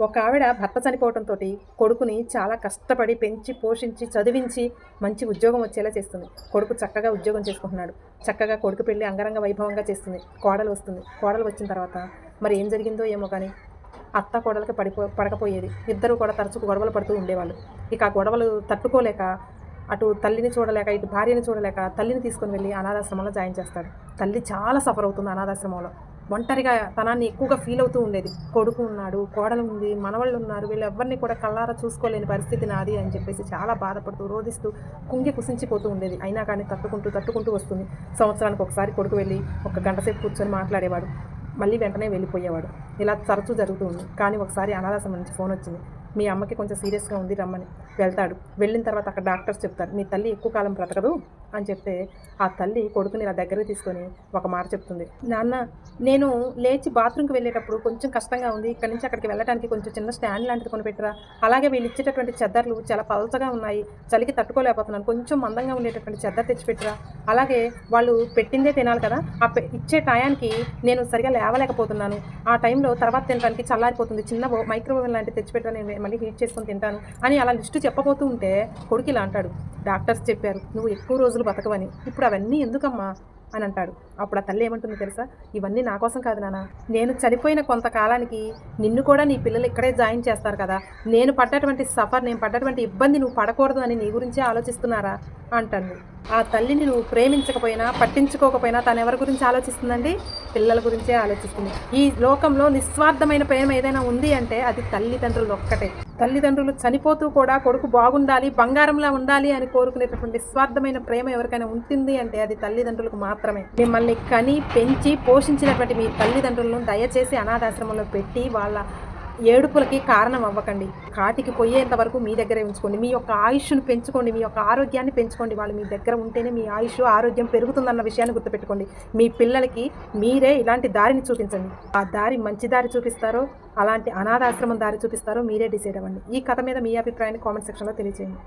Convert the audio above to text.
ఒక ఆవిడ భర్త చనిపోవడంతో కొడుకుని చాలా కష్టపడి పెంచి పోషించి చదివించి మంచి ఉద్యోగం వచ్చేలా చేస్తుంది. కొడుకు చక్కగా ఉద్యోగం చేసుకుంటున్నాడు. చక్కగా కొడుకు పెళ్లి అంగరంగ వైభవంగా చేస్తుంది. కోడలు వస్తుంది. కోడలు వచ్చిన తర్వాత మరి ఏం జరిగిందో ఏమో కానీ అత్త కోడలకి పడకపోయేది. ఇద్దరు కూడా తరచుకు గొడవలు పడుతూ ఉండేవాళ్ళు. ఇక ఆ గొడవలు తట్టుకోలేక అటు తల్లిని చూడలేక ఇటు భార్యని చూడలేక తల్లిని తీసుకొని వెళ్ళి అనాథాశ్రమంలో జాయిన్ చేస్తాడు. తల్లి చాలా సఫర్ అవుతుంది అనాథాశ్రమంలో. ఒంటరిగా తనాన్ని ఎక్కువగా ఫీల్ అవుతూ ఉండేది. కొడుకు ఉన్నాడు, కోడలు ఉంది, మనవాళ్ళు ఉన్నారు, వీళ్ళెవ్వరిని కూడా కళ్ళారా చూసుకోలేని పరిస్థితి నాది అని చెప్పేసి చాలా బాధపడుతూ రోధిస్తూ కుంగి కుసించిపోతూ ఉండేది. అయినా కానీ తట్టుకుంటూ వస్తుంది. సంవత్సరానికి ఒకసారి కొడుకు వెళ్ళి ఒక గంట సేపు కూర్చొని మాట్లాడేవాడు. మళ్ళీ వెంటనే వెళ్ళిపోయేవాడు. ఇలా తరచూ జరుగుతూ ఉంది. కానీ ఒకసారి అనాథాశ్రమం నుంచి ఫోన్ వచ్చింది, మీ అమ్మకి కొంచెం సీరియస్గా ఉంది రమ్మని. వెళ్తాడు. వెళ్ళిన తర్వాత అక్కడ డాక్టర్స్ చెప్తారు, మీ తల్లి ఎక్కువ కాలం బ్రతకదు అని చెప్తే ఆ తల్లి కొడుకుని ఇలా దగ్గరికి తీసుకొని ఒక మాట చెప్తుంది, నాన్న నేను లేచి బాత్రూమ్కి వెళ్ళేటప్పుడు కొంచెం కష్టంగా ఉంది, ఇక్కడి నుంచి అక్కడికి వెళ్ళడానికి కొంచెం చిన్న స్టాండ్ లాంటిది కొనిపెట్టరా, అలాగే వీళ్ళు ఇచ్చేటటువంటి చెద్దర్లు చాలా పలచగా ఉన్నాయి, చలికి తట్టుకోలేకపోతున్నాను, కొంచెం మందంగా ఉండేటటువంటి చెద్దరు తెచ్చిపెట్టరా, అలాగే వాళ్ళు పెట్టిందే తినాలి కదా, ఇచ్చే టయానికి నేను సరిగా లేవలేకపోతున్నాను, ఆ టైంలో తర్వాత తినడానికి చల్లారిపోతుంది, చిన్న మైక్రోవేవ్ లాంటివి తెచ్చిపెట్టరా, నేను మళ్ళీ హీట్ చేసుకొని తింటాను అని అలా లిస్టు చెప్పబోతూ ఉంటే కొడుకు ఇలా అంటాడు, డాక్టర్స్ చెప్పారు నువ్వు ఎక్కువ రోజులు బతకవని, ఇప్పుడు అవన్నీ ఎందుకమ్మా అని అంటాడు. అప్పుడు ఆ తల్లి ఏమంటుంది తెలుసా, ఇవన్నీ నా కోసం కాదు నాన్న, నేను చనిపోయిన కొంతకాలానికి నిన్ను కూడా నీ పిల్లలు ఇక్కడే జాయిన్ చేస్తారు కదా, నేను పడ్డటువంటి ఇబ్బంది నువ్వు పడకూడదు అని నీ గురించే ఆలోచిస్తున్నారా అంటాను. ఆ తల్లిని నువ్వు ప్రేమించకపోయినా పట్టించుకోకపోయినా తను ఎవరి గురించి ఆలోచిస్తుందండి, పిల్లల గురించే ఆలోచిస్తుంది. ఈ లోకంలో నిస్వార్థమైన ప్రేమ ఏదైనా ఉంది అంటే అది తల్లిదండ్రులు ఒక్కటే. తల్లిదండ్రులు చనిపోతూ కూడా కొడుకు బాగుండాలి, బంగారంలా ఉండాలి అని కోరుకునేటటువంటి నిస్వార్థమైన ప్రేమ ఎవరికైనా ఉంటుంది అంటే అది తల్లిదండ్రులకు మాత్రమే. మిమ్మల్ని కని పెంచి పోషించినటువంటి మీ తల్లిదండ్రులను దయచేసి అనాథాశ్రమంలో పెట్టి వాళ్ళ ఏడుపులకి కారణం అవ్వకండి. కాటికి పోయేంత వరకు మీ దగ్గరే ఉంచుకోండి. మీ యొక్క ఆయుష్ను పెంచుకోండి, మీ యొక్క ఆరోగ్యాన్ని పెంచుకోండి. వాళ్ళు మీ దగ్గర ఉంటేనే మీ ఆయుష్ ఆరోగ్యం పెరుగుతుందన్న విషయాన్ని గుర్తుపెట్టుకోండి. మీ పిల్లలకి మీరే ఇలాంటి దారిని చూపించండి. ఆ దారి మంచి దారి చూపిస్తారో అలాంటి అనాథాశ్రమం దారి చూపిస్తారో మీరే డిసైడ్ అవ్వండి. ఈ కథ మీద మీ అభిప్రాయాన్ని కామెంట్ సెక్షన్లో తెలియజేయండి.